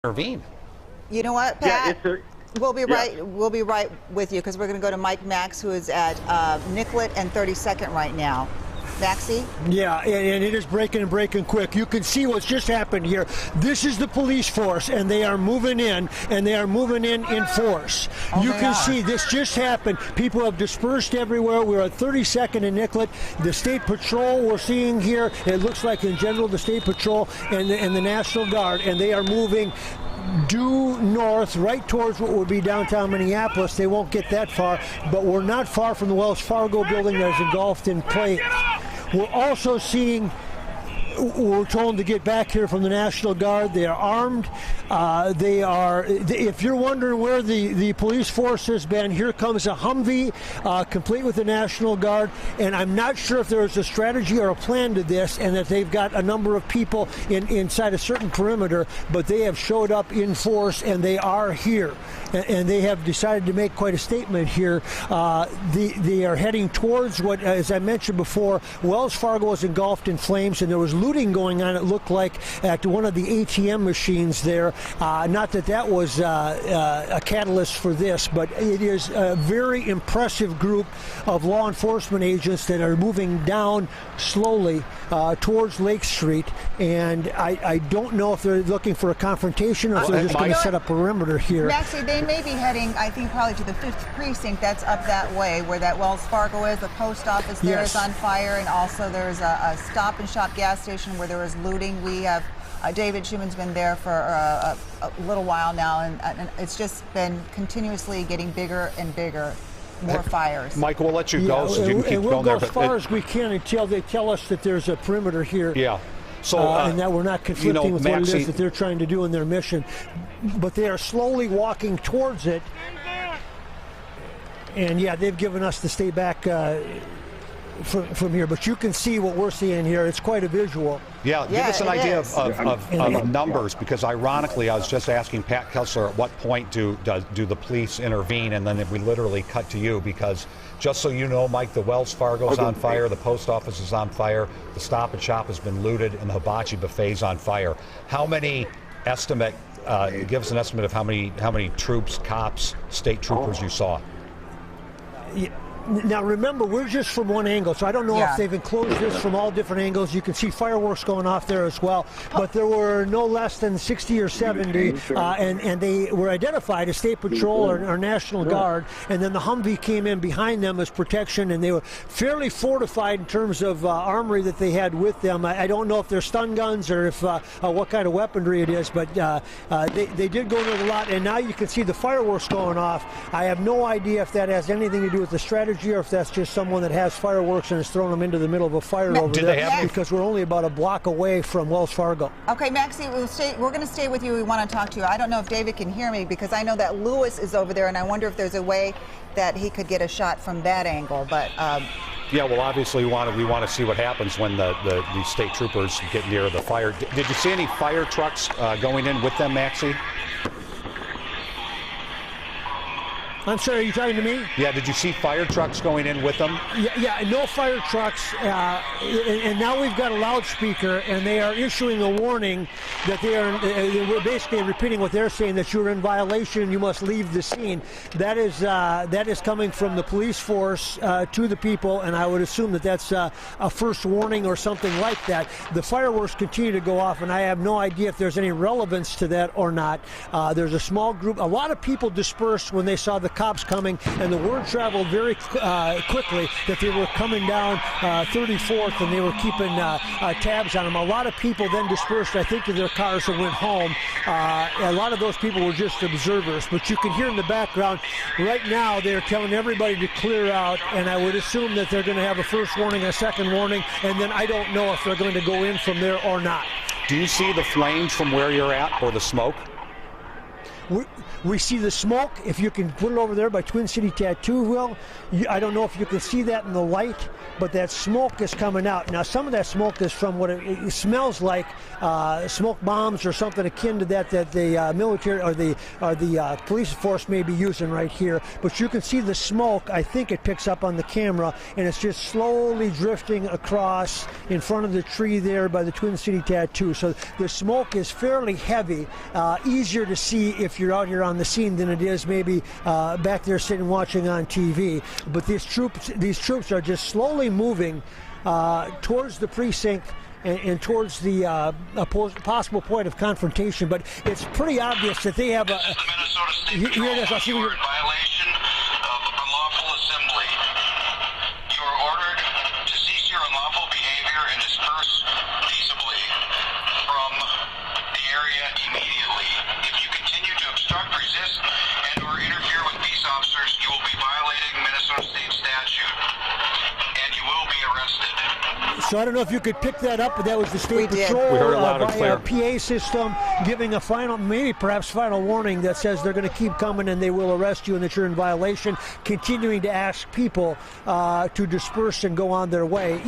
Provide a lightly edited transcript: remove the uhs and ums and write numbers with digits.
intervene. You know what, Pat? Yeah, we'll be right. We'll be right with you because we're going to go to Mike Max, who is at Nicollet and 32nd right now. Maxie? Yeah, and it is breaking and breaking quick. You can see what's just happened here. This is the police force, and they are moving in, and they are moving in force. You can see this just happened. People have dispersed everywhere. We're at 32nd and Nicollet. The State Patrol we're seeing here, it looks like in general the State Patrol and the National Guard, and they are moving due north right towards what would be downtown Minneapolis. They won't get that far, but we're not far from the Wells Fargo building that is engulfed in flames. We're also seeing, we're told to get back here from the National Guard. They are armed. If you're wondering where the police force has been, here comes a Humvee complete with the National Guard, and I'm not sure if there's a strategy or a plan to this, and that they've got a number of people inside a certain perimeter, but they have showed up in force, and they are here, and they have decided to make quite a statement here. They are heading towards what, as I mentioned before, Wells Fargo was engulfed in flames, and there was looting going on, it looked like, at one of the ATM machines there. Not that that was a catalyst for this, but it is a very impressive group of law enforcement agents that are moving down slowly towards Lake Street, and I don't know if they're looking for a confrontation or if they're just going to set a perimeter here. Maxie, they may be heading, I think, probably to the 5th precinct. That's up that way where that Wells Fargo is. The post office there is on fire, and also there's a Stop and Shop gas station where there was looting. We have David Schuman's been there for a little while now, and it's just been continuously getting bigger and bigger. More fires. Mike, we'll let you go so you can keep we'll going go there. As far as we can until they tell us that there's a perimeter here. Yeah. So, and that we're not conflicting with what it is that they're trying to do in their mission. But they are slowly walking towards it. And yeah, they've given us to stay back from here, but you can see what we're seeing here. It's quite a visual. Yeah, give us an idea of numbers, because ironically, I was just asking Pat Kessler at what point do the police intervene, and then we literally cut to you, because just so you know, Mike, the Wells Fargo's on fire, the post office is on fire, the Stop and Shop has been looted, and the hibachi buffet's on fire. How many estimate? Give us an estimate of how many troops, cops, state troopers you saw. Yeah. Now remember, we're just from one angle, so I don't know if they've enclosed this from all different angles. You can see fireworks going off there as well, but there were no less than 60 or 70, and they were identified as State Patrol or National Guard, and then the Humvee came in behind them as protection, and they were fairly fortified in terms of armory that they had with them. I don't know if they're stun guns or if what kind of weaponry it is, but they did go into a lot, and now you can see the fireworks going off. I have no idea if that has anything to do with the strategy, or if that's just someone that has fireworks and is throwing them into the middle of a fire over there, because we're only about a block away from Wells Fargo. Okay, Maxie, we're going to stay with you. We want to talk to you. I don't know if David can hear me, because I know that Lewis is over there, and I wonder if there's a way that he could get a shot from that angle. But yeah, well, obviously we want to see what happens when the state troopers get near the fire. Did you see any fire trucks going in with them, Maxie? I'm sorry, are you talking to me? Yeah, did you see fire trucks going in with them? Yeah, no fire trucks. And now we've got a loudspeaker, and they are issuing a warning that we're basically repeating what they're saying, that you're in violation, you must leave the scene. That is coming from the police force to the people, and I would assume that that's a first warning or something like that. The fireworks continue to go off, and I have no idea if there's any relevance to that or not. There's a small group. A lot of people dispersed when they saw the cops coming, and the word traveled very quickly that they were coming down 34th, and they were keeping tabs on them. A lot of people then dispersed, I think, to their cars and went home. A lot of those people were just observers, but you can hear in the background right now they're telling everybody to clear out, and I would assume that they're going to have a first warning, a second warning, and then I don't know if they're going to go in from there or not. Do you see the flames from where you're at, or the smoke? We see the smoke. If you can put it over there by Twin City Tattoo, Will, I don't know if you can see that in the light, but that smoke is coming out. Now, some of that smoke is from what it smells like, smoke bombs or something akin to that the military or the police force may be using right here. But you can see the smoke. I think it picks up on the camera, and it's just slowly drifting across in front of the tree there by the Twin City Tattoo. So the smoke is fairly heavy, easier to see if you're out here on the scene than it is maybe back there sitting watching on TV. But these troops are just slowly moving towards the precinct and towards the possible point of confrontation. But it's pretty obvious that they have a here it is. I'll see what violation of unlawful assembly. You are ordered to cease your unlawful behavior and disperse peaceably from the area immediately. If you continue to obstruct, resist, and or interfere with peace officers, you will be violating Minnesota State statute, and you will be arrested. So I don't know if you could pick that up, but that was the State Patrol We heard it loud and clear. PA system giving a final, maybe perhaps final warning that says they're going to keep coming and they will arrest you and that you're in violation, continuing to ask people to disperse and go on their way.